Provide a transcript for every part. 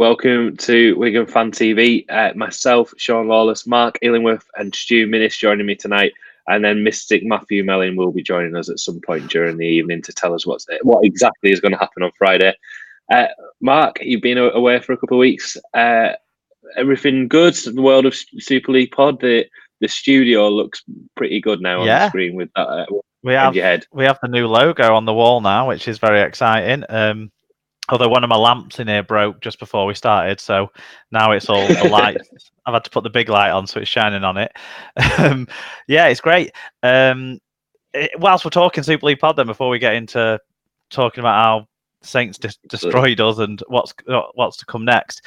Welcome to Wigan Fan TV. Myself, Sean Lawless, Mark Illingworth, and Stu Minnis joining me tonight. And then Mystic Matthew Mellin will be joining us at some point during the evening to tell us what exactly is going to happen on Friday. Mark, you've been away for a couple of weeks. Everything good? The world of Super League Pod, the studio looks pretty good now on the screen with that. We have the new logo on the wall now, which is very exciting. Although one of my lamps in here broke just before we started, so now it's all the lights. I've had to put the big light on, so it's shining on it. Yeah, it's great. Whilst we're talking Super League Pod, then before we get into talking about how Saints destroyed us and what's to come next,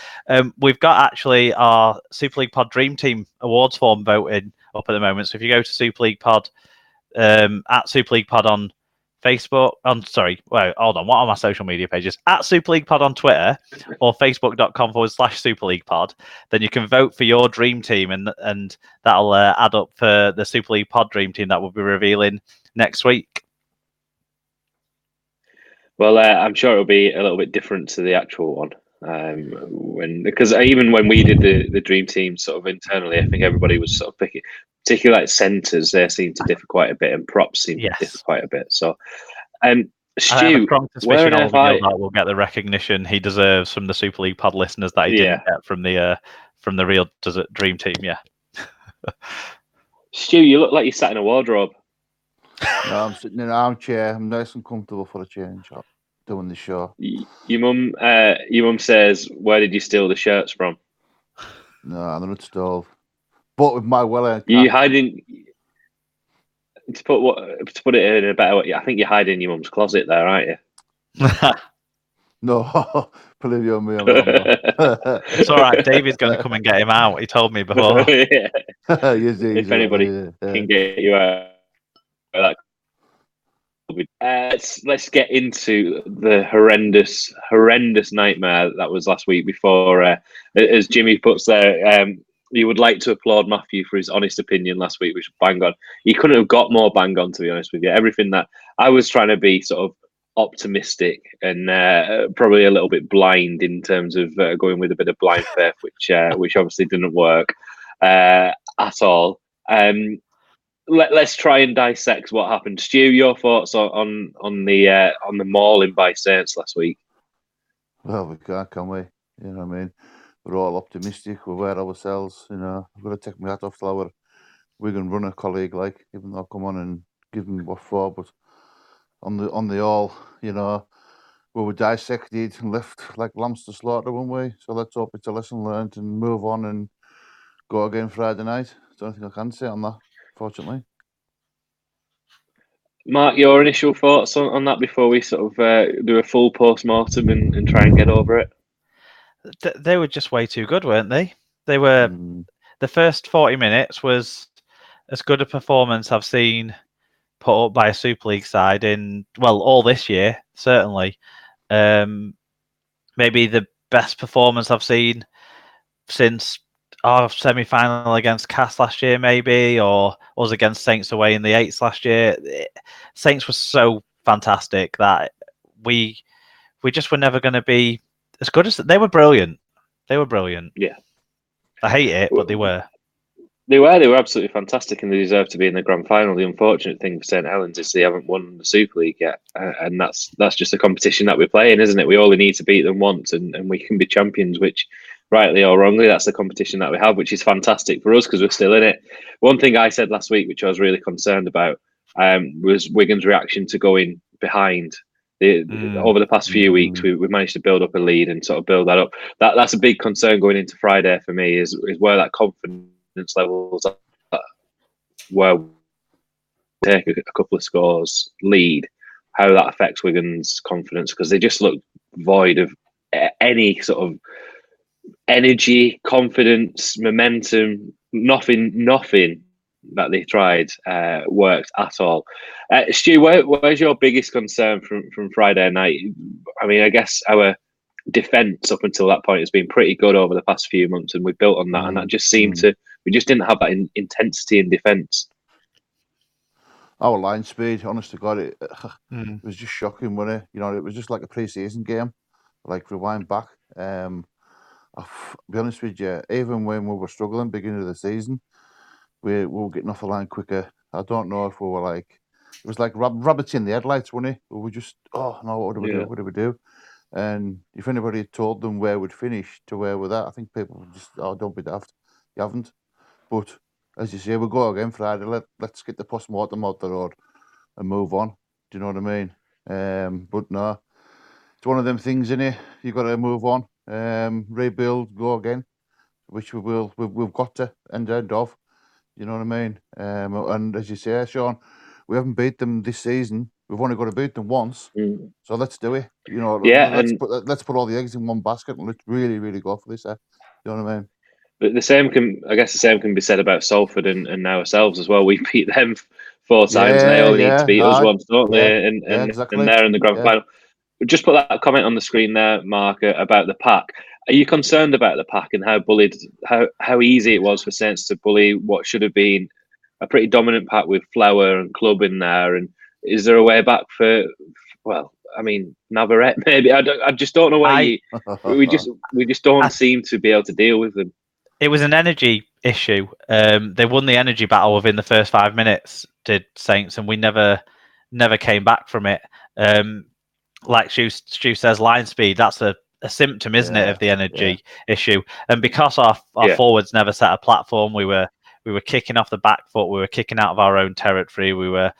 we've got actually our Super League Pod Dream Team awards form voting up at the moment. So if you go to Super League Pod at Super League Pod on Facebook, what are my social media pages? At Super League Pod on Twitter or facebook.com/Super League Pod, then you can vote for your dream team, and that'll add up for the Super League Pod dream team that we'll be revealing next week. Well, I'm sure it'll be a little bit different to the actual one. Because even when we did the dream team sort of internally, I think everybody was sort of picking, particularly like centres, they seem to differ quite a bit, and props seem to differ quite a bit. So, Stu, where have will get the recognition he deserves from the Super League Pod listeners that he didn't get from the real dream team. Yeah. Stu, you look like you're sat in a wardrobe. No, I'm sitting in an armchair. I'm nice and comfortable for a change. Doing the show. Your mum says, "Where did you steal the shirts from?" No, I'm not stove. But with my you hiding. To put it in a better way, I think you're hiding in your mum's closet there, aren't you? No, believe you me. It's all right. David's going to come and get him out. He told me before. If anybody can get you out. Let's get into the horrendous nightmare that was last week. Before, as Jimmy puts there, you would like to applaud Matthew for his honest opinion last week, which was bang on. He couldn't have got more bang on, to be honest with you. Everything that I was trying to be sort of optimistic and probably a little bit blind in terms of going with a bit of blind faith, which obviously didn't work at all. Let's try and dissect what happened. Stu, your thoughts on the mauling by Saints last week? Well, we can't, can we? You know what I mean? We're all optimistic. We wear ourselves. You know, I've got to take my hat off to our Wigan runner colleague, like, even though I'll come on and give him what for. But on the all, you know, we were dissected and left like lambs to slaughter, weren't we? So let's hope it's a lesson learned and move on and go again Friday night. Don't think I can say on that, fortunately. Mark, your initial thoughts on that before we sort of do a full post-mortem and try and get over it? They were just way too good, weren't they? They were. The first 40 minutes was as good a performance I've seen put up by a Super League side in, well, all this year, certainly. Maybe the best performance I've seen since our semi-final against Cass last year, maybe, or us against Saints away in the 8s last year. Saints was so fantastic that we just were never going to be as good as they were. Brilliant. They were brilliant. Yeah. I hate it, but they were. They were absolutely fantastic, and they deserve to be in the grand final. The unfortunate thing for St Helens is they haven't won the Super League yet, and that's just a competition that we're playing, isn't it? We only need to beat them once, and we can be champions. Which, rightly or wrongly, that's the competition that we have, which is fantastic for us because we're still in it. One thing I said last week, which I was really concerned about, was Wigan's reaction to going behind. Over the past few weeks, we managed to build up a lead and sort of build that up. That's a big concern going into Friday for me. Is where that confidence levels where we take a couple of scores lead, how that affects Wigan's confidence, because they just look void of any sort of energy, confidence, momentum. Nothing that they tried worked at all. Stu, where's your biggest concern from Friday night? I mean, I guess our defence up until that point has been pretty good over the past few months, and we built on that, and that just seemed to. We just didn't have that intensity in defence. Our line speed, honest to God, it was just shocking, wasn't it? You know, it was just like a pre-season game. Like, rewind back. I'll be honest with you, even when we were struggling beginning of the season, we were getting off the line quicker. I don't know if we were like, it was like rabbits in the headlights, wasn't it? We were just, oh no, what do we do? Yeah. What do we do? And if anybody had told them where we'd finish to where we're at, I think people would just, oh, don't be daft. You haven't. But as you say, we'll go again Friday. Let's get the post-mortem out the road and move on. Do you know what I mean? But no, it's one of them things, innit? You got to move on, rebuild, go again, which we will. We've got to end of. You know what I mean? And as you say, Sean, we haven't beat them this season. We've only got to beat them once. So let's do it. You know, Yeah, let's put all the eggs in one basket and let's really, really go for this. You know what I mean? but the same can be said about Salford and now ourselves as well. We beat them 4 times, and they only need to beat us once, don't they? And exactly. they're in the grand final. Just put that comment on the screen there, Mark, about the pack. Are you concerned about the pack and how easy it was for Saints to bully what should have been a pretty dominant pack with Flower and Club in there? And is there a way back for? Well, I mean, Navarrete maybe. I just don't know where we just don't seem to be able to deal with them. It was an energy issue. They won the energy battle within the first 5 minutes, did Saints, and we never came back from it. Like Stu says, line speed, that's a symptom, isn't it, of the energy issue? And because our forwards never set a platform, we were kicking off the back foot, we were kicking out of our own territory, we were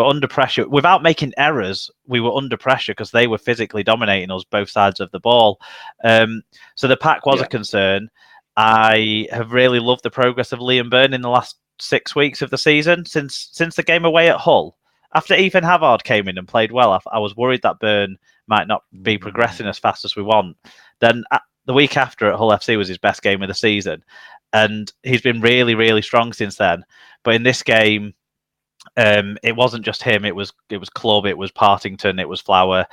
under pressure without making errors. We were under pressure because they were physically dominating us both sides of the ball. So the pack was a concern. I have really loved the progress of Liam Byrne in the last 6 weeks of the season since the game away at Hull. After Ethan Havard came in and played well, I was worried that Byrne might not be progressing as fast as we want. Then the week after at Hull FC was his best game of the season, and he's been really, really strong since then. But in this game, it wasn't just him. It was Club, it was Partington, it was Flower,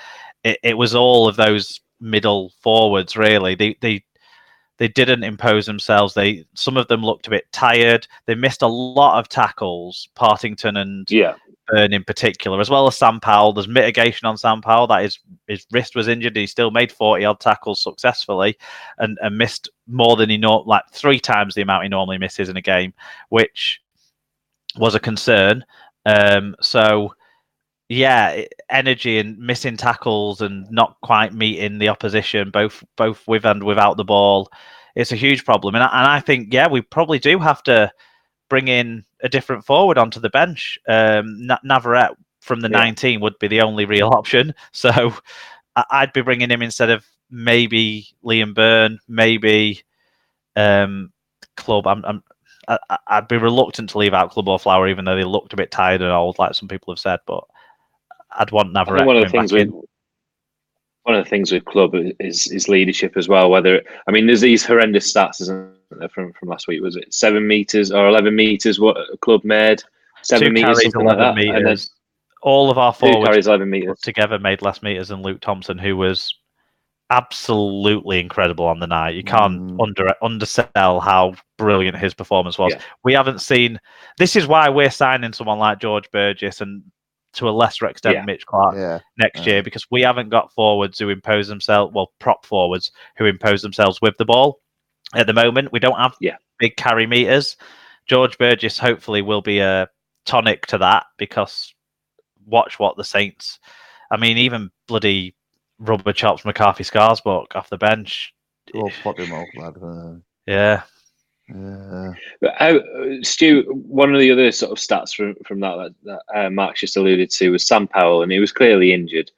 it was all of those middle forwards. Really, they didn't impose themselves. Some of them looked a bit tired. They missed a lot of tackles, Partington and Byrne in particular, as well as Sam Powell. There's mitigation on Sam Powell. That his wrist was injured. He still made 40-odd tackles successfully and missed more than he like 3 times the amount he normally misses in a game, which was a concern. So yeah, energy and missing tackles and not quite meeting the opposition, both with and without the ball, it's a huge problem. And I think, we probably do have to bring in a different forward onto the bench. Navarrete from the 19 would be the only real option. So I'd be bringing him instead of maybe Liam Byrne, maybe Club. I'd be reluctant to leave out Club or Flower, even though they looked a bit tired and old, like some people have said, but I'd want Navarrete. One of the things with Club is leadership as well. There's these horrendous stats, isn't there, from last week? Was it 7 meters or 11 meters? What Club made 7 meters, something like that. Meters. And then all of our forwards 11 meters together made less meters than Luke Thompson, who was absolutely incredible on the night. You can't undersell how brilliant his performance was. We haven't seen. This is why we're signing someone like George Burgess and, to a lesser extent, Mitch Clark next year, because we haven't got forwards who impose themselves, prop forwards who impose themselves with the ball at the moment. We don't have big carry meters. George Burgess hopefully will be a tonic to that, because watch what the Saints, even bloody rubber chops McCarthy Scarsburg off the bench. Oh, pot him off, lad. Yeah. But Stu, one of the other sort of stats from that Mark's just alluded to was Sam Powell, and he was clearly injured.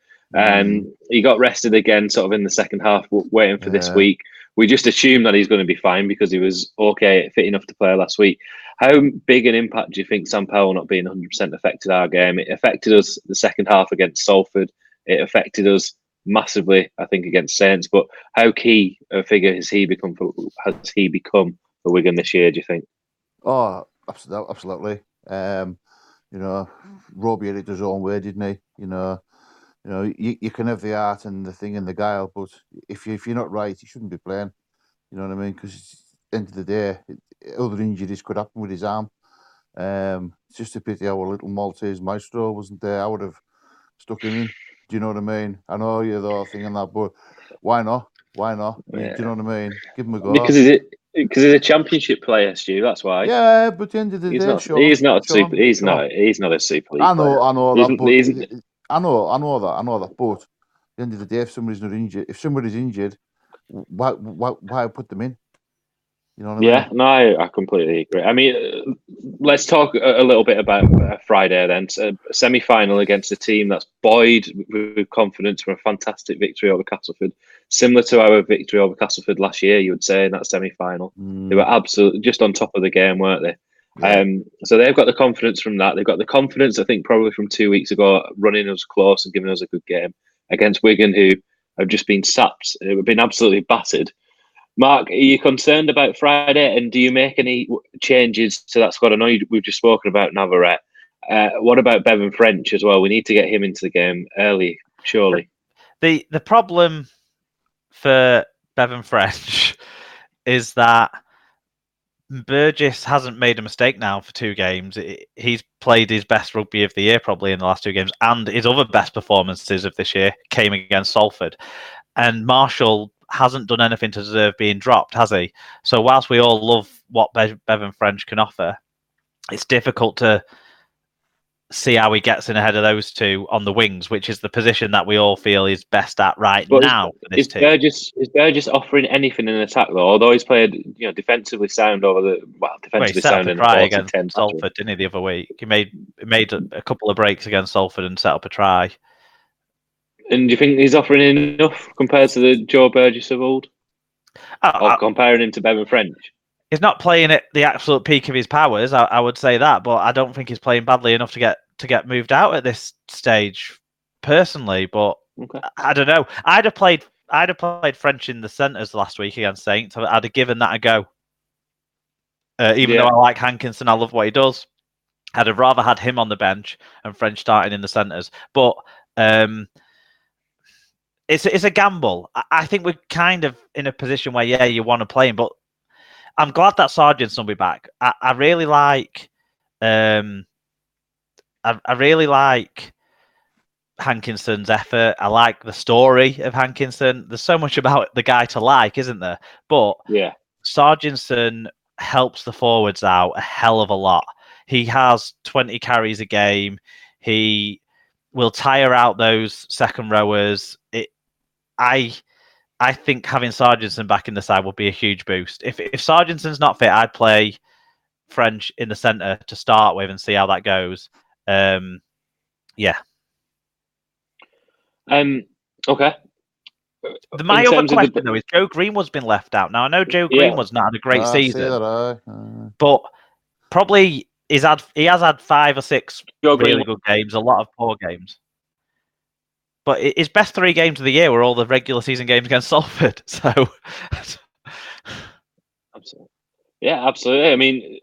He got rested again sort of in the second half, waiting for this week. We just assumed that he's going to be fine because he was fit enough to play last week. How big an impact do you think Sam Powell not being 100% affected our game? It affected us the second half against Salford. It affected us massively, I think, against Saints. But how key a figure has he become for Wigan this year, do you think? Oh, absolutely. Robbie had it his own way, didn't he? You can have the art and the thing and the guile, but if you're not right, you shouldn't be playing. You know what I mean? Because at the end of the day, other injuries could happen with his arm. It's just a pity our little Maltese maestro wasn't there. I would have stuck him in. Do you know what I mean? I know you're the whole thing and that, but why not? Why not? Do you know what I mean? Give him a go. Because he's a championship player, Stu. That's why. Yeah, but at the end of the He's day, not. Sean, He's not a Sean, super. He's Sean. not. He's not a super league I know player. that, but I know that. But at the end of the day, if somebody's injured, why put them in? You know what I mean? Yeah, no, I completely agree. I mean, let's talk a little bit about Friday then. So, a semi-final against a team that's buoyed with confidence from a fantastic victory over Castleford, similar to our victory over Castleford last year. You would say in that semi-final, they were absolutely just on top of the game, weren't they? Yeah. So they've got the confidence from that. They've got the confidence, I think, probably from 2 weeks ago, running us close and giving us a good game against Wigan, who have just been sapped, have been absolutely battered. Mark, are you concerned about Friday, and do you make any changes to that squad? I know we've just spoken about Navarrete. What about Bevan French as well? We need to get him into the game early, surely. The problem for Bevan French is that Burgess hasn't made a mistake now for 2 games. He's played his best rugby of the year probably in the last 2 games, and his other best performances of this year came against Salford. And Marshall hasn't done anything to deserve being dropped, has he? So whilst we all love what Bevan French can offer, it's difficult to see how he gets in ahead of those two on the wings, which is the position that we all feel he's best at now for this team. Is Burgess offering anything in attack though? Although he's played, defensively sound defensively sound in the 40-10 Salford, didn't he, the other week? He made a couple of breaks against Salford and set up a try. And do you think he's offering enough compared to the Joe Burgess of old? Or comparing him to Bevan French? He's not playing at the absolute peak of his powers, I would say that, but I don't think he's playing badly enough to get moved out at this stage, personally. But okay. I don't know. I'd have played French in the centres last week against Saints. I'd have given that a go. Even though I like Hankinson, I love what he does. I'd have rather had him on the bench and French starting in the centres. But it's a gamble. I think we're kind of in a position where you want to play him, but I'm glad that Sargent's will be back. I really like I really like Hankinson's effort. I like the story of Hankinson. There's so much about the guy to like, isn't there? But yeah, Sargentson helps the forwards out a hell of a lot. He has 20 carries a game. He will tire out those second rowers. I think having Sargentson back in the side will be a huge boost. If Sargentson's not fit, I'd play French in the centre to start with and see how that goes. Yeah. Okay. My other question, though, is Joe Greenwood's been left out. Now, I know Joe Greenwood's not had a great season, but probably he has had 5 or 6 really good games, a lot of poor games. But his best 3 games of the year were all the regular season games against Salford. So, absolutely, yeah, absolutely. I mean,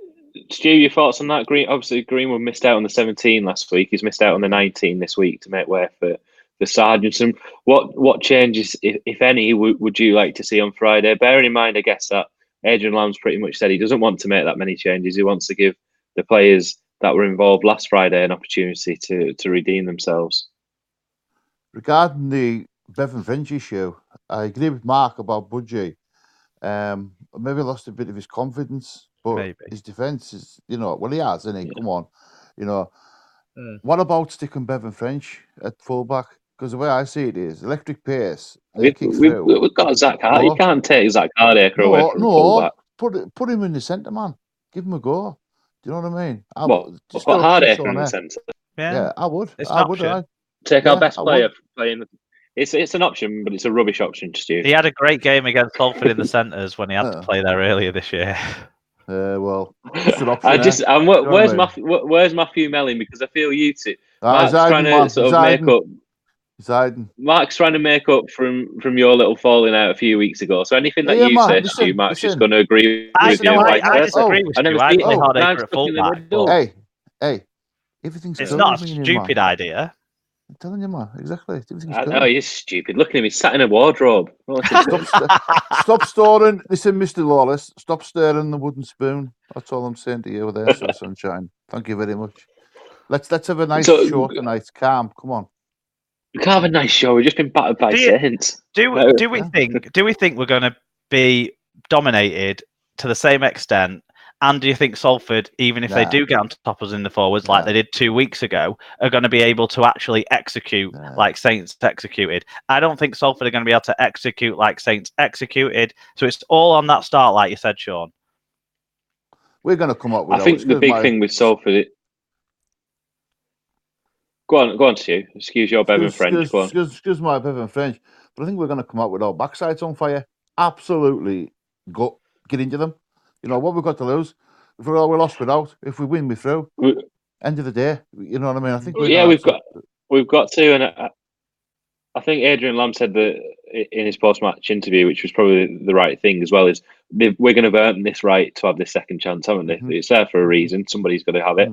Stu, your thoughts on that? Obviously, Greenwood missed out on the 17 last week. He's missed out on the 19 this week to make way for Sargentson. What changes, if any, would you like to see on Friday? Bearing in mind, I guess that Adrian Lamb's pretty much said he doesn't want to make that many changes. He wants to give the players that were involved last Friday an opportunity to redeem themselves. Regarding the Bevan French issue, I agree with Mark about Budgie. Maybe lost a bit of his confidence, but his defence is, he has, isn't he? Yeah. Come on, What about sticking Bevan French at fullback? Because the way I see it is electric pace. We've got Zach Hart. You can't take Zach Hardacre away from fullback. Put him in the centre, man. Give him a go. Do you know what I mean? Put Hardacre in the centre. Yeah, I would. Take our best player playing. It's an option, but it's a rubbish option, Stu. He had a great game against Salford in the centres when he had to play there earlier this year. Well, it's an option. Where's Matthew Melling? Because I feel you two. Mark's trying to sort of make up. Mark's trying to make up from your little falling out a few weeks ago. So anything that you say, Stu, Mark's just going to agree with you. I disagree with you. I play Hardacre at fullback. Hey, everything's. It's not a stupid idea. I'm telling you, man. Exactly. Oh, you're stupid. Look at him. He's sat in a wardrobe. Stop storing. Listen, Mr. Lawless. Stop stirring the wooden spoon. That's all I'm saying to you there, so sunshine. Thank you very much. Let's have a nice show tonight. Calm. Come on. We can't have a nice show. We've just been battered by Saints. Do we think we're going to be dominated to the same extent? And do you think Salford, even if they do get on top of us in the forwards like they did 2 weeks ago, are going to be able to actually execute like Saints executed? I don't think Salford are going to be able to execute like Saints executed. So it's all on that start, like you said, Sean. We're going to come up with. I think the big thing with Salford. Go on, Stu. Excuse your Bevan French. Excuse my Bevan French. But I think we're going to come up with our backsides on fire. Absolutely, get into them. You know what we've got to lose. If we're lost without, if we win, we're through. End of the day, you know what I mean. I think we've got to, and I think Adrian Lamb said that in his post-match interview, which was probably the right thing as well, is we're going to have earned this right to have this second chance, haven't they? Mm-hmm. It's there for a reason. Somebody's got to have it.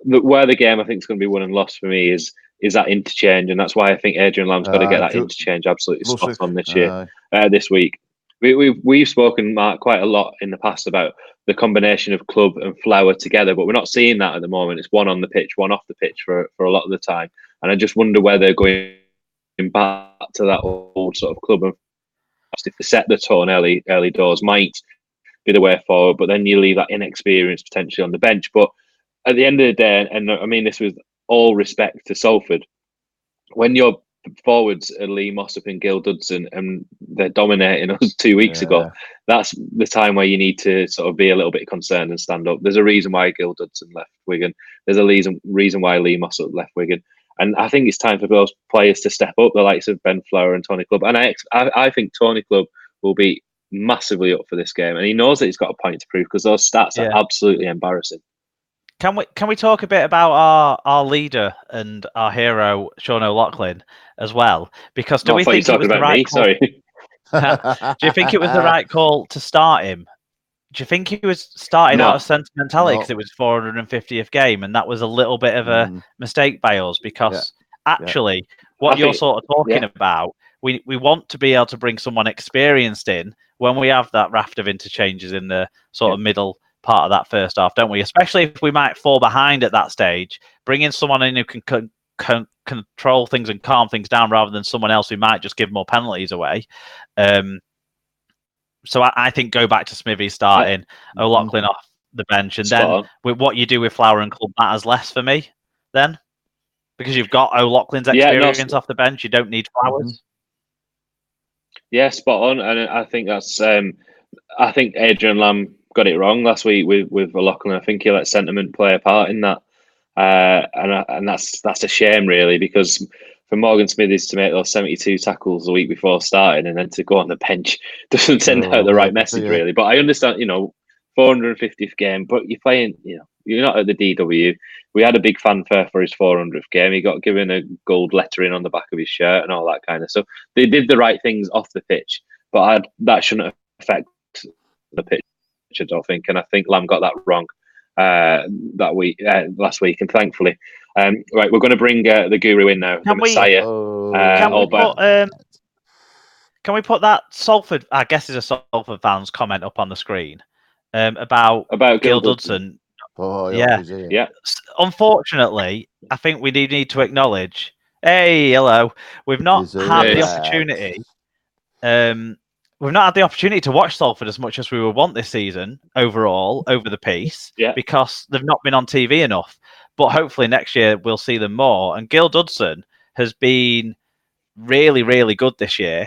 Where the game I think is going to be won and lost for me is that interchange, and that's why I think Adrian Lamb's got to get that interchange absolutely spot on this year, this week. We've spoken, Mark, quite a lot in the past about the combination of club and Flower together, but we're not seeing that at the moment. It's one on the pitch, one off the pitch for a lot of the time, and I just wonder where they're going back to that old sort of club. And if they set the tone early doors, might be the way forward, but then you leave that inexperience potentially on the bench. But at the end of the day, and I mean this with all respect to Salford, when your forwards are Lee Mossop and Gil Dudson and they're dominating us 2 weeks ago, that's the time where you need to sort of be a little bit concerned and stand up. There's a reason why Gil Dudson left Wigan. There's a reason why Lee Mossop left Wigan. And I think it's time for those players to step up, the likes of Ben Flower and Tony Clubb. And I think Tony Clubb will be massively up for this game. And he knows that he's got a point to prove because those stats are absolutely embarrassing. Can we talk a bit about our leader and our hero, Sean O'Loughlin, as well? Because do we think it was the right call? Sorry. Do you think it was the right call to start him? Do you think he was starting out of sentimentality because it was 450th game and that was a little bit of a mistake by us? Because actually, what you're sort of talking about, we want to be able to bring someone experienced in when we have that raft of interchanges in the sort of middle part of that first half, don't we? Especially if we might fall behind at that stage, bringing someone in who can control things and calm things down rather than someone else who might just give more penalties away. So I think go back to Smithy starting, O'Loughlin off the bench, and then with what you do with Flower and Clubb matters less for me then, because you've got O'Loughlin's experience off the bench. You don't need Flowers. Yeah, spot on, and I think that's. I think Adrian Lamb got it wrong last week with O'Loughlin. I think he let sentiment play a part in that, and that's a shame really, because for Morgan Smithies to make those 72 tackles the week before starting and then to go on the bench doesn't send out the right message really. But I understand, 450th game, but you're playing, you're not at the DW. We had a big fanfare for his 400th game. He got given a gold lettering on the back of his shirt and all that kind of stuff. They did the right things off the pitch, but that shouldn't affect the pitch, I don't think. And I think Lamb got that wrong last week, and thankfully. Right, we're going to bring the guru in now. Can we put that Salford? I guess is a Salford fans comment up on the screen about Gil Dudson. Yeah. Unfortunately, I think we need to acknowledge. Hey, hello. We've not had the opportunity. We've not had the opportunity to watch Salford as much as we would want this season overall over the piece because they've not been on TV enough. But hopefully next year we'll see them more. And Gil Dudson has been really, really good this year.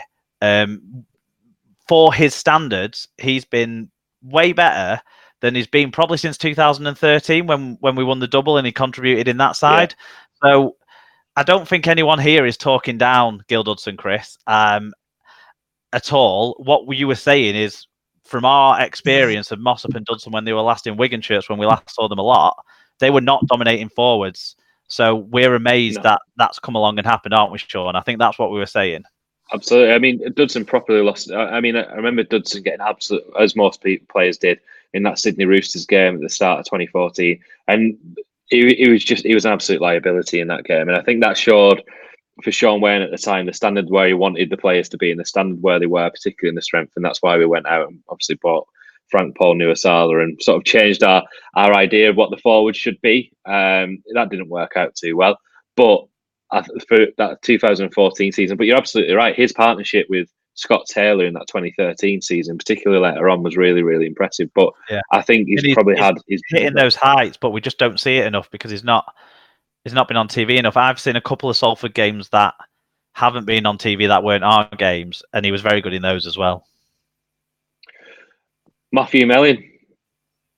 For his standards, he's been way better than he's been probably since 2013 when we won the double and he contributed in that side. Yeah. So I don't think anyone here is talking down Gil Dudson, Chris, at all. What you were saying is, from our experience of Mossop and Dudson when they were last in Wigan shirts, when we last saw them a lot, they were not dominating forwards. So we're amazed that that's come along and happened, aren't we, Sean? I think that's what we were saying. Absolutely. I mean, Dudson properly lost. I remember Dudson getting absolute, as most players did, in that Sydney Roosters game at the start of 2014. And he was an absolute liability in that game. And I think that showed for Sean Wayne at the time the standard where he wanted the players to be and the standard where they were, particularly in the strength. And that's why we went out and obviously bought Frank Paul Nuasala and sort of changed our idea of what the forward should be. That didn't work out too well. But for that 2014 season. But you're absolutely right. His partnership with Scott Taylor in that 2013 season, particularly later on, was really, really impressive. But I think he's probably had his hitting those heights, but we just don't see it enough because he's not been on TV enough. I've seen a couple of Salford games that haven't been on TV that weren't our games, and he was very good in those as well. Matthew Mellin,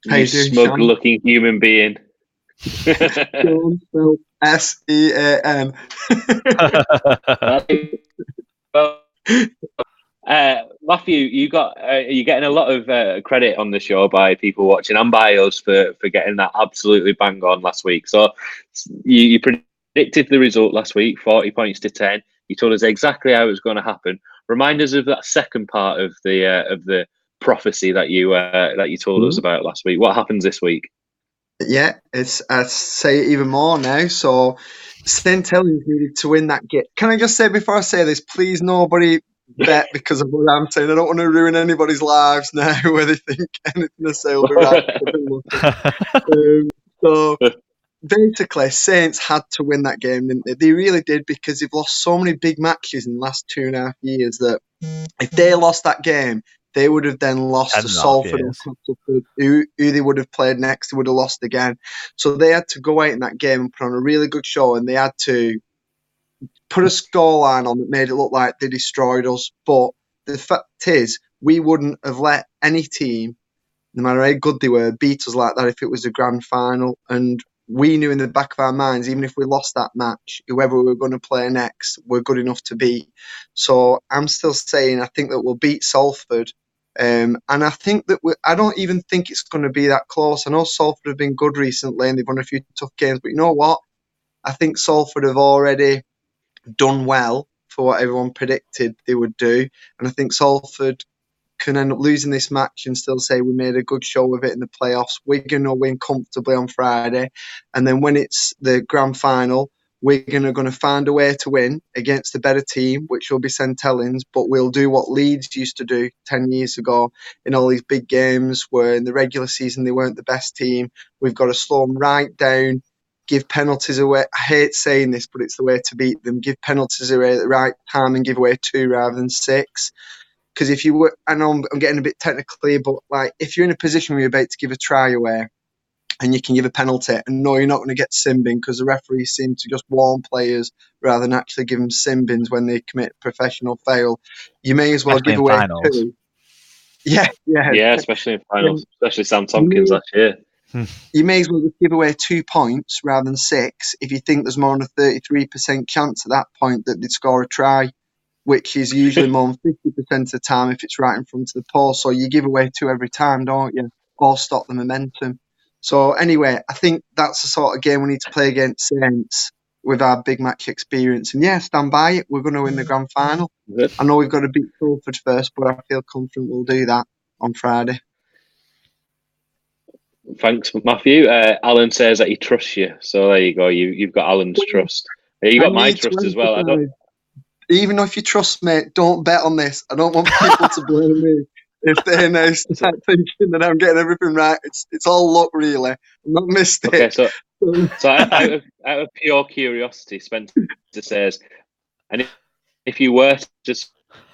you smug-looking human being. Sean, spelled S-E-A-N. Matthew, you're getting a lot of credit on the show by people watching and by us for getting that absolutely bang on last week. So you predicted the result last week, 40 points to 10. You told us exactly how it was going to happen. Remind us of that second part of the prophecy that you told us about last week. What happens this week? Yeah, I say it even more now. So St. Helens needed to win that game. Can I just say before I say this, please nobody bet because of what I'm saying. I don't want to ruin anybody's lives now where they think anything I say will be right. So basically, Saints had to win that game, didn't they? They really did because they've lost so many big matches in the last 2.5 years that if they lost that game, they would have then lost to Salford or Castleford, who they would have played next. They would have lost again. So they had to go out in that game and put on a really good show, and they had to put a scoreline on that made it look like they destroyed us. But the fact is, we wouldn't have let any team, no matter how good they were, beat us like that if it was a grand final. And we knew in the back of our minds, even if we lost that match, whoever we were going to play next, we're good enough to beat. So I'm still saying I think that we'll beat Salford. And I think that I don't even think it's going to be that close. I know Salford have been good recently and they've won a few tough games, but you know what? I think Salford have already done well for what everyone predicted they would do. And I think Salford can end up losing this match and still say we made a good show of it in the playoffs. Wigan will win comfortably on Friday. And then when it's the grand final, Wigan are going to find a way to win against a better team, which will be St. Helens, but we'll do what Leeds used to do 10 years ago in all these big games where in the regular season they weren't the best team. We've got to slow them right down, give penalties away. I hate saying this, but it's the way to beat them. Give penalties away at the right time and give away 2 rather than 6. Because if you were, I know I'm getting a bit technical here, but like if you're in a position where you're about to give a try away and you can give a penalty and no, you're not going to get sin bin because the referees seem to just warn players rather than actually give them sin bins when they commit a professional fail, you may as well give away finals. 2. Yeah, especially in finals, especially Sam Tompkins last year. You may as well just give away 2 points rather than 6 if you think there's more than a 33% chance at that point that they'd score a try, which is usually more than 50% of the time if it's right in front of the post. So you give away 2 every time, don't you? Or stop the momentum. So anyway, I think that's the sort of game we need to play against Saints with our big match experience. And yeah, stand by it. We're going to win the grand final. Good. I know we've got to beat Salford first, but I feel confident we'll do that on Friday. Thanks, Matthew. Alan says that he trusts you. So there you go. You've got Alan's trust. You got my trust as well. Even if you trust me, don't bet on this. I don't want people to blame me if they now start thinking that I'm getting everything right. It's all luck, really. I'm not missed it. Okay, so out of pure curiosity, Spencer says, and if you were to just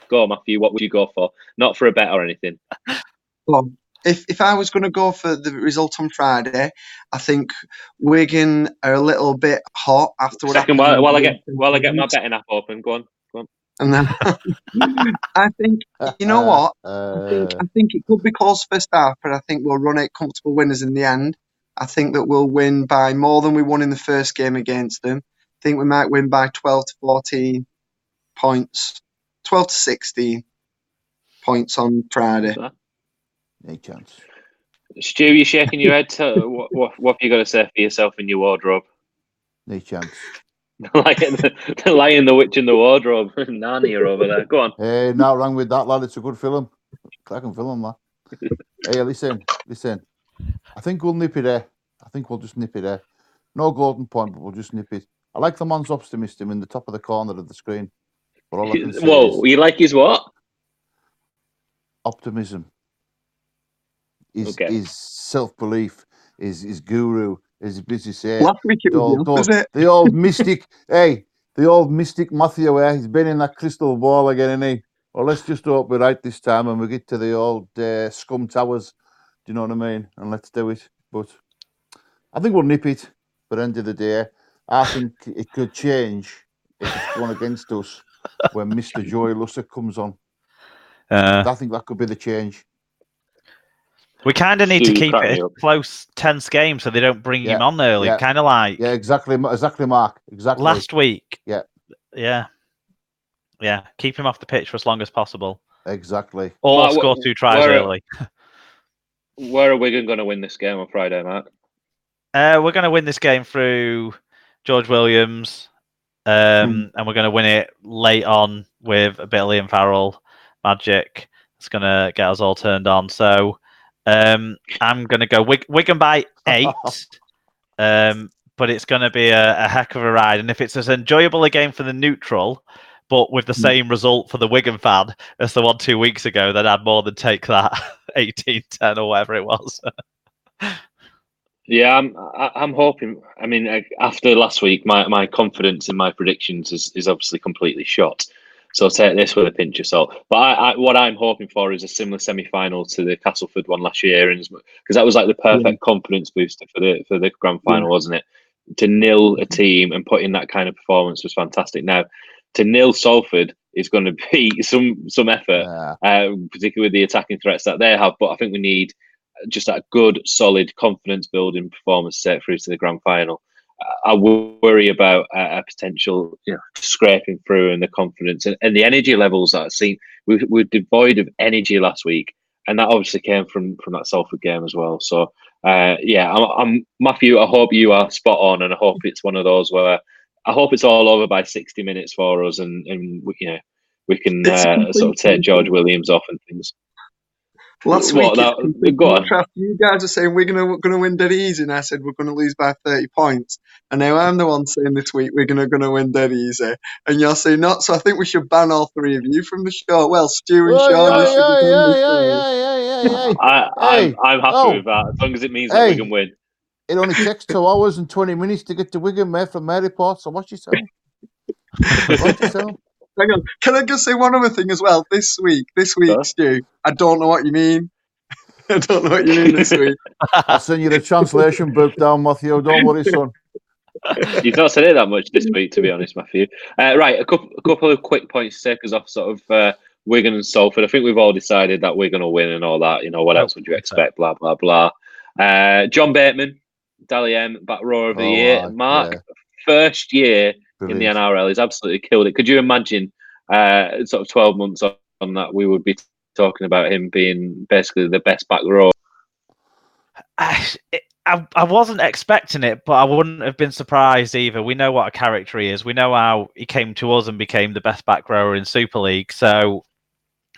go, Matthew, what would you go for? Not for a bet or anything. Well, if I was going to go for the result on Friday, I think Wigan are a little bit hot after what happened. While I get my betting app open, go on. And then I think, you know what? I think it could be close first half, but I think we'll run 8 comfortable winners in the end. I think that we'll win by more than we won in the first game against them. I think we might win by 12 to 14 points, 12 to 16 points on Friday. No chance. Stu, you're shaking your head. What have you got to say for yourself in your wardrobe? No chance. The Lion, the Witch, and the Wardrobe. Narnia over there. Go on. Hey, not wrong with that, lad. It's a good film. Cracking film, lad. Hey, listen. I think we'll nip it there. I think we'll just nip it there. No golden point, but we'll just nip it. I like the man's optimism in the top of the corner of the screen. But all I can say you like his what? Optimism. His self-belief, his guru, his busy say. Last week it was the old mystic. Hey, The old mystic Matthew, he's been in that crystal ball again, isn't he? Well, let's just hope we're right this time and we get to the old scum towers. Do you know what I mean? And let's do it. But I think we'll nip it. But at the end of the day, I think it could change if it's going against us when Mr. Joey Lusser comes on. I think that could be the change. We kind of need to Stu, keep crack it me a up. close, tense game so they don't bring him on early. yeah. Kind of like Yeah, exactly, Mark. Exactly. last week. Yeah. Keep him off the pitch for as long as possible. Exactly. Or Mark, score 2 tries early. Where are Wigan going to win this game on Friday, Mark? We're going to win this game through George Williams, and we're going to win it late on with a bit of Liam Farrell magic. It's going to get us all turned on. So I'm going to go Wigan by 8, but it's going to be a heck of a ride. And if it's as enjoyable a game for the neutral, but with the same result for the Wigan fan as the one 2 weeks ago, then I'd more than take that 18-10 or whatever it was. Yeah, I'm hoping. I mean, after last week, my confidence in my predictions is obviously completely shot. So take this with a pinch of salt. But what I'm hoping for is a similar semi-final to the Castleford one last year, and because that was like the perfect confidence booster for the grand final, wasn't it? To nil a team and put in that kind of performance was fantastic. Now, to nil Salford is going to be some effort, particularly with the attacking threats that they have. But I think we need just that good, solid, confidence-building performance set through to the grand final. I worry about a potential, scraping through and the confidence and the energy levels that I've seen. We were devoid of energy last week, and that obviously came from that Salford game as well. So, I'm Matthew. I hope you are spot on, and I hope it's one of those where I hope it's all over by 60 minutes for us, and we can sort of take George Williams off and things. Last week, go on. You guys are saying we're going to win dead easy, and I said we're going to lose by 30 points. And now I'm the one saying this week we're going to win dead easy, and you're saying not. So I think we should ban all 3 of you from the show. Well, Stu and Sean, I'm happy with that, as long as it means that we can win. It only takes 2 hours and 20 minutes to get to Wigan, mate, from Maryport. So watch yourself. Hang on. Can I just say one other thing as well? This week, Stu, I don't know what you mean. I don't know what you mean this week. I'll send you the translation book down, Matthew. Don't worry, son. You've not said it that much this week, to be honest, Matthew. Right, a couple of quick points to take us off sort of Wigan and Salford. I think we've all decided that we're going to win and all that. What else would you expect? Blah, blah, blah. John Bateman, Dally M, back row of the year. Mark, first year in the NRL, he's absolutely killed it. Could you imagine sort of 12 months on that, we would be talking about him being basically the best back row? I wasn't expecting it, but I wouldn't have been surprised either. We know what a character he is. We know how he came to us and became the best back rower in Super League. So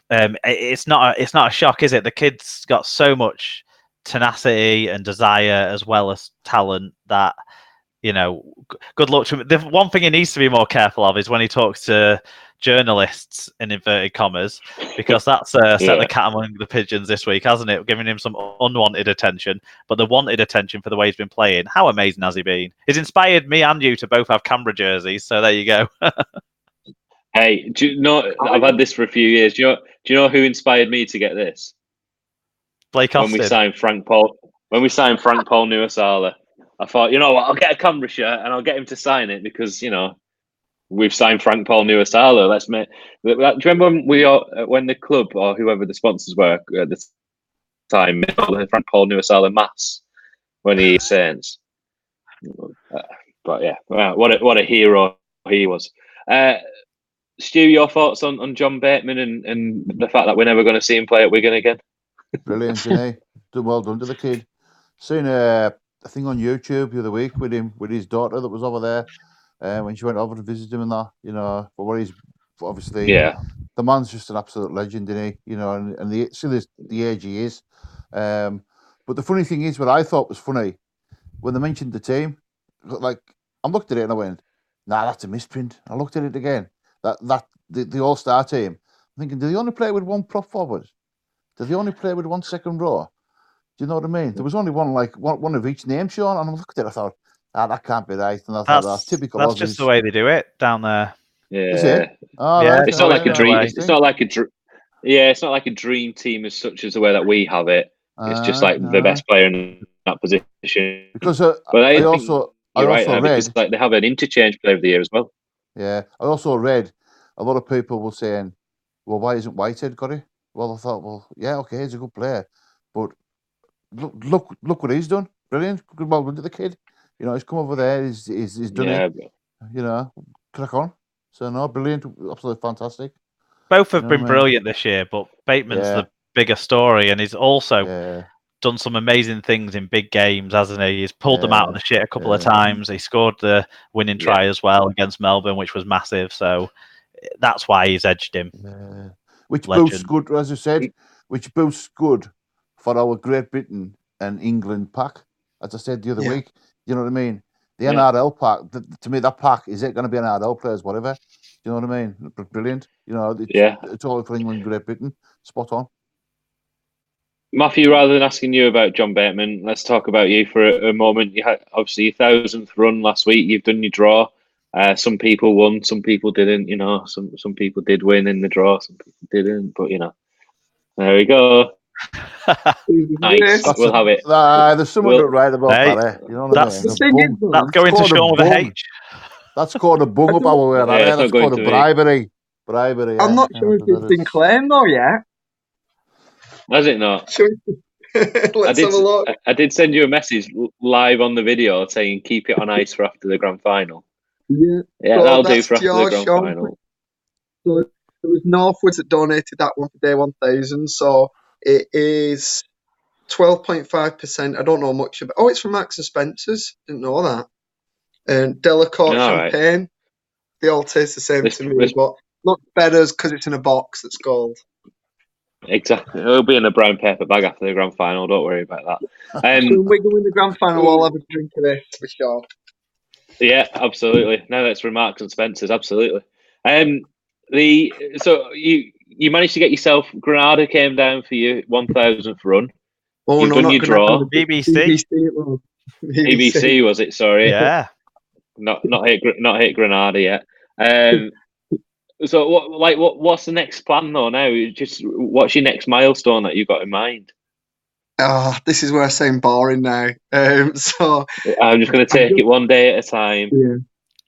it's not a shock, is it? The kid's got so much tenacity and desire as well as talent that, good luck to him. The one thing he needs to be more careful of is when he talks to journalists, in inverted commas, because that's set the cat among the pigeons this week, hasn't it? Giving him some unwanted attention, but the wanted attention for the way he's been playing. How amazing has he been? He's inspired me and you to both have Canberra jerseys, so there you go. Hey, do you know, I've had this for a few years. Do you know who inspired me to get this? Blake Austin. When we signed Frank Paul Nuasala, I thought, you know what, I'll get a Canberra shirt and I'll get him to sign it because, we've signed Frank Paul Nuasala. Let's make. Do you remember when the club or whoever the sponsors were at the time made the Frank Paul Nuasala mass when he Saints? But yeah, what a hero he was. Stu, your thoughts on John Bateman and the fact that we're never going to see him play at Wigan again? Brilliant, isn't he? Well done to the kid. Seen a thing on YouTube the other week with his daughter that was over there. When she went over to visit him and that, for what he's obviously, the man's just an absolute legend, isn't he? And the age he is. But the funny thing is, what I thought was funny when they mentioned the team, like I looked at it and I went, "Nah, that's a misprint." I looked at it again. The All-Star team. I'm thinking, do they only play with one prop forward? Do they only play with one second row? Do you know what I mean? There was only one of each name, Sean, and I looked at it, I thought, that can't be right. And I thought that's typical That's Aussies. just the way they do it down there. Is Yeah, it? Oh, Yeah, right, it's not like a dream. way. It's not like a yeah, it's not like a dream team as such as the way that we have it. It's just like the best player in that position. Because But I I think also you're right, read, because like they have an interchange player of the year as well. Yeah, I also read a lot of people were saying, "Well, why isn't Whitehead got it?" Well, I thought, well, yeah, okay, he's a good player, but look what he's done. Brilliant, good well done to the kid. You know, he's come over there, he's done it. You know, crack on. So no, brilliant, absolutely fantastic. Both have been brilliant this year, but Bateman's the bigger story, and he's also done some amazing things in big games, hasn't he? He's pulled them out of the shit a couple of times. He scored the winning try as well against Melbourne, which was massive. So that's why he's edged him. Which boosts good, as you said, which boosts good for our Great Britain and England pack. As I said the other week, you know what I mean? The NRL pack, to me, that pack, is it going to be NRL players, whatever? Do you know what I mean? Brilliant. You know, it's all for England, Great Britain. Spot on. Matthew, rather than asking you about John Bateman, let's talk about you for a moment. You had obviously your 1,000th run last week. You've done your draw. Some people won, some people didn't. You know, some people did win in the draw, some people didn't. But you know, there we go. Nice, we'll have it. There's something right about that. You know what I mean? That's going to Sean with a H. That's called a bung up our way. That's called a bribery. I'm not sure if it's been claimed though yet. Has it not? Let's have a look. I did send you a message live on the video saying keep it on ice for after the grand final. Yeah, so that'll do for after the grand final. So it was Northwoods that donated that one for day 1,000. So it is 12.5%. I don't know much about. Oh, it's from Marks and Spencer's. Didn't know that. And Delacourt champagne. Right. They all taste the same to me, but not better because it's in a box that's gold. Exactly. It'll be in a brown paper bag after the grand final. Don't worry about that. So when we go in the grand final, I'll have a drink of this for sure. Yeah, absolutely. No, that's from Marks and Spencer's. Absolutely. So you managed to get yourself. Granada came down for you 1,000th run. Oh, You've done your draw. BBC was it? Sorry. Yeah. Not hit Granada yet. So what's the next plan though now? Just what's your next milestone that you've got in mind? This is where I sound boring now. So I'm just going to take it one day at a time.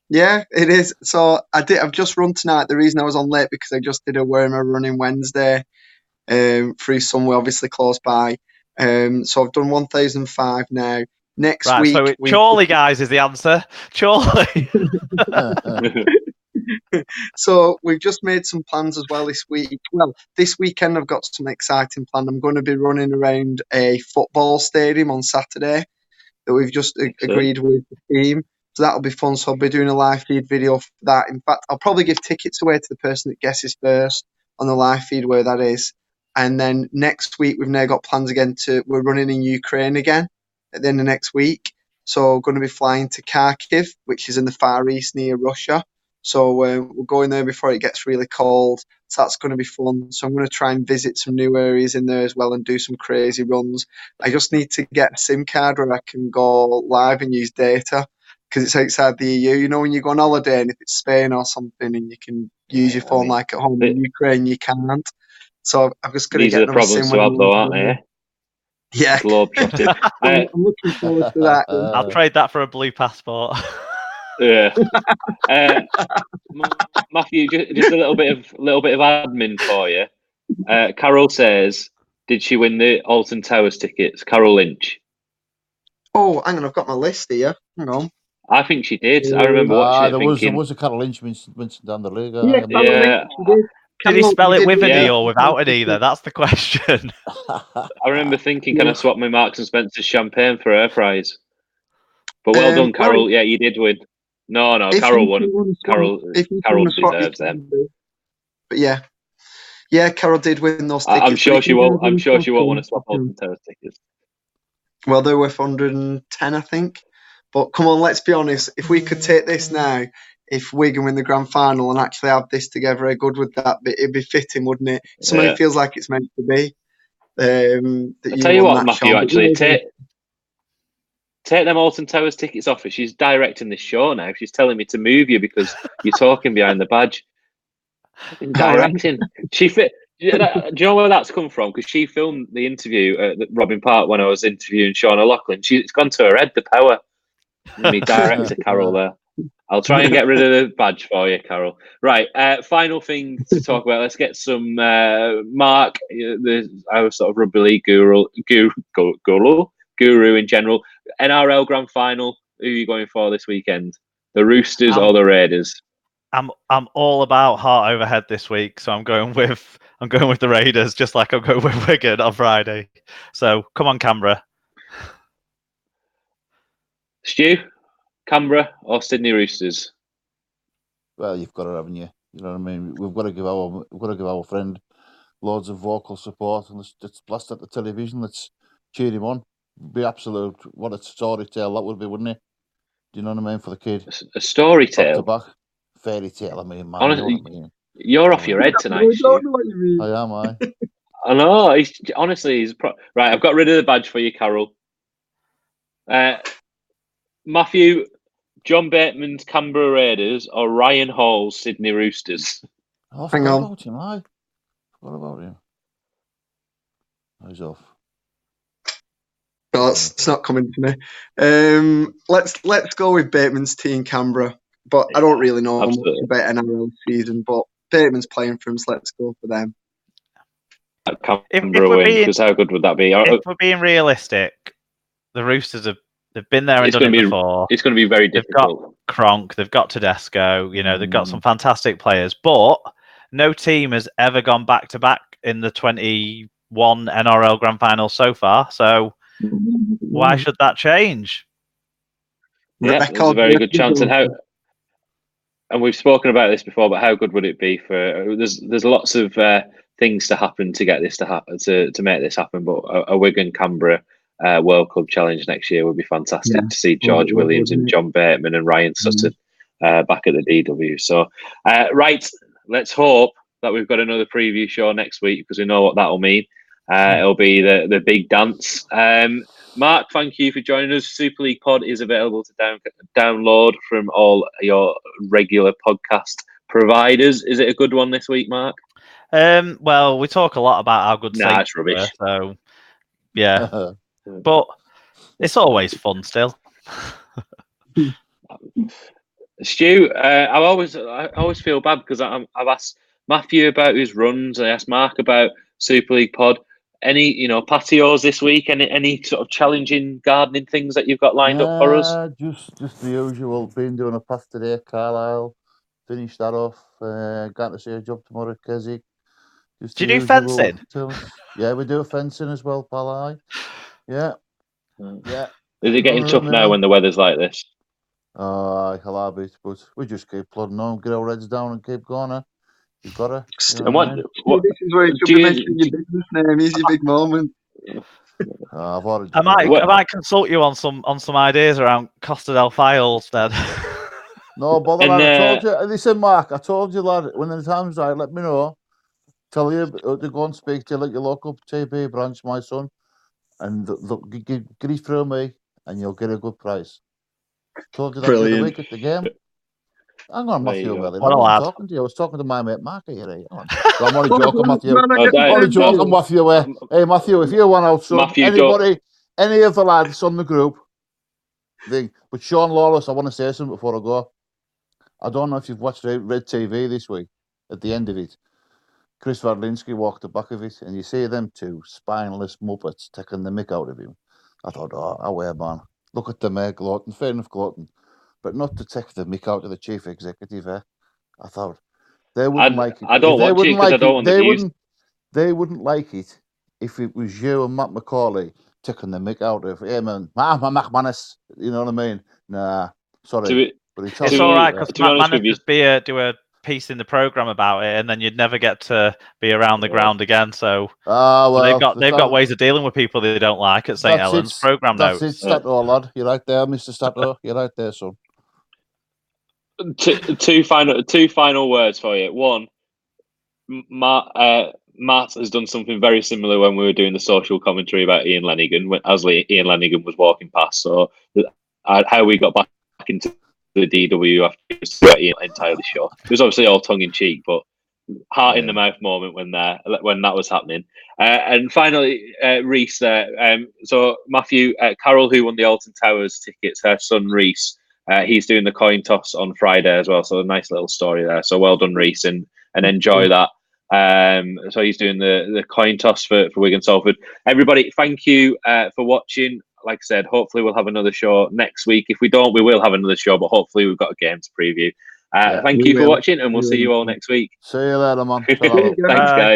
Yeah, it is. So I've just run tonight. The reason I was on late because I just did a where am I running Wednesday, through somewhere obviously close by. So I've done 1,005 now. Next week, so Chorley, guys, is the answer. Chorley. So we've just made some plans as well this week. Well, this weekend I've got some exciting plans. I'm going to be running around a football stadium on Saturday that we've just agreed with the team. So that'll be fun. So I'll be doing a live feed video for that. In fact, I'll probably give tickets away to the person that guesses first on the live feed where that is. And then next week we've now got plans again we're running in Ukraine again at the end of next week. So we're going to be flying to Kharkiv, which is in the Far East near Russia. So we're going there before it gets really cold. So that's going to be fun. So I'm going to try and visit some new areas in there as well and do some crazy runs. I just need to get a SIM card where I can go live and use data because it's outside the EU. You know, when you go on holiday and if it's Spain or something and you can use your phone like at home in Ukraine, you can't. So I'm just going to get another SIM. These are the problems to have though, aren't they? Yeah. I'm looking forward to that. I'll trade that for a blue passport. Yeah. Matthew, just a little bit of admin for you. Carol says, did she win the Alton Towers tickets? Carol Lynch. Oh, hang on, I've got my list here. Hang on. I think she did. I remember watching it. There was a Carol Lynch Winston down the league. Did he spell it with an E or without an E there? That's the question. I remember thinking, can I swap my Marks and Spencer's champagne for her prize? But well done, Carol. Yeah, you did win. No, Carol won. Carol deserves them. But yeah, Carol did win those tickets. I'm sure she won't want to swap Alton Towers tickets. Well, they're worth 110, I think. But come on, let's be honest. If we could take this now, if Wigan win the grand final and actually have this together, how good would that be? It'd be fitting, wouldn't it? Something feels like it's meant to be. I'll tell you what, Matthew. Actually, take them Alton Towers tickets off her. She's directing this show now. She's telling me to move you because you're talking behind the badge. Directing. She fit. Do you know where that's come from? Because she filmed the interview at Robin Park when I was interviewing Sean O'Loughlin. It's gone to her head, the power. Me director Carol there. I'll try and get rid of the badge for you, Carol. Right. Final thing to talk about. Let's get some Mark, our sort of rugby league guru in general. NRL Grand Final. Who are you going for this weekend? The Roosters or the Raiders? I'm all about heart overhead this week, so I'm going with the Raiders, just like I'm going with Wigan on Friday. So come on, Canberra. Stu, Canberra or Sydney Roosters? Well, you've got it, haven't you? You know what I mean? We've got to give our friend loads of vocal support, and let's blast at the television. Let's cheer him on. Be absolute. What a story tale that would be, wouldn't it? Do you know what I mean? For the kid, a story tale. Back to back, fairy tale. I mean, man. Honestly, you're off your head tonight. I don't know what you mean. I am. I know. Honestly, right. I've got rid of the badge for you, Carol. Matthew, John Bateman's Canberra Raiders or Ryan Hall's Sydney Roosters? Oh, Hang on. About him, aye. What about him? He's off. No, it's not coming to me. Let's go with Bateman's team, Canberra. But I don't really know much about NRL season. But Bateman's playing for him, so let's go for them. Canberra win, because how good would that be? If we're being realistic, the Roosters they've been there and done it before. It's going to be very difficult. They've got Cronk, they've got Tedesco, they've got some fantastic players, but no team has ever gone back to back in the 21 NRL Grand Final so far. So why should that change? Yeah, there's a very good chance. And we've spoken about this before, but how good would it be for? There's lots of things to happen to get this to happen to make this happen. But a Wigan Canberra World Cup challenge next year would be fantastic to see George Williams and John Bateman and Ryan Sutton back at the DW. So right, let's hope that we've got another preview show next week, because we know what that'll mean. It'll be the big dance. Mark, thank you for joining us. Super League Pod is available to download from all your regular podcast providers. Is it a good one this week, Mark? Well, we talk a lot about how good it's rubbish. So yeah, but it's always fun still. Stu, I always feel bad because I've asked Matthew about his runs. I asked Mark about Super League Pod. Any patios this week? Any sort of challenging gardening things that you've got lined up for us? Just the usual. Been doing a path today, Carlisle. Finished that off. Got to see a job tomorrow at Keswick. Do you do fencing? Yeah, we do fencing as well, pal. Yeah. Is it getting tough now when the weather's like this? I love it, but we just keep plodding on, get our heads down, and keep going. You've got to. And what this is where you should be mentioning your business name. Is your big moment. I might consult you on some ideas around Costa del Files then. No bother, lad. I told you. Listen, Mark, I told you, lad. When the time's right, let me know. Tell you to go and speak to your local TB branch, my son, and get it through me, and you'll get a good price. Told you that the other week at the game. Hang on, Matthew. I wasn't talking to you. I was talking to my mate Mark here. I'm only joking, Matthew. I'm only joking, Matthew. Hey, Matthew, if you want out, son, any of the lads on the group thing. But Sean Lawless, I want to say something before I go. I don't know if you've watched Red TV this week. At the end of it, Chris Vadlinski walked the back of it, and you see them two spineless muppets taking the mick out of him. I thought, away, man. Look at them, gloating. Fair enough, gloating. But not to take the mick out of the chief executive. I thought they wouldn't like it. I don't watch it because I don't want the views. They wouldn't like it if it was you and Matt McCauley taking the mick out of him and Minnis. You know what I mean? Nah, sorry. It's all right because Matt Minnis would do a piece in the program about it, and then you'd never get to be around the ground again. So they've got ways of dealing with people they don't like at St. Helens. Program notes. That's it, Stato, lad. You're right there, Mr. Stato. You're right there, son. Two final words for you. One, Matt has done something very similar when we were doing the social commentary about Ian Lenigan, as Ian Lenigan was walking past. So how we got back into the DW after Ian entirely sure. It was obviously all tongue in cheek, but heart in the mouth moment when that was happening. And finally, Reese there. So Matthew, Carol, who won the Alton Towers tickets, her son Reese, he's doing the coin toss on Friday as well. So a nice little story there. So well done, Reese, and enjoy that. So he's doing the coin toss for Wigan Salford. Everybody, thank you for watching. Like I said, hopefully we'll have another show next week. If we don't, we will have another show, but hopefully we've got a game to preview. Thank you for watching, and we'll see you all next week. See you later, man. Thanks, guys.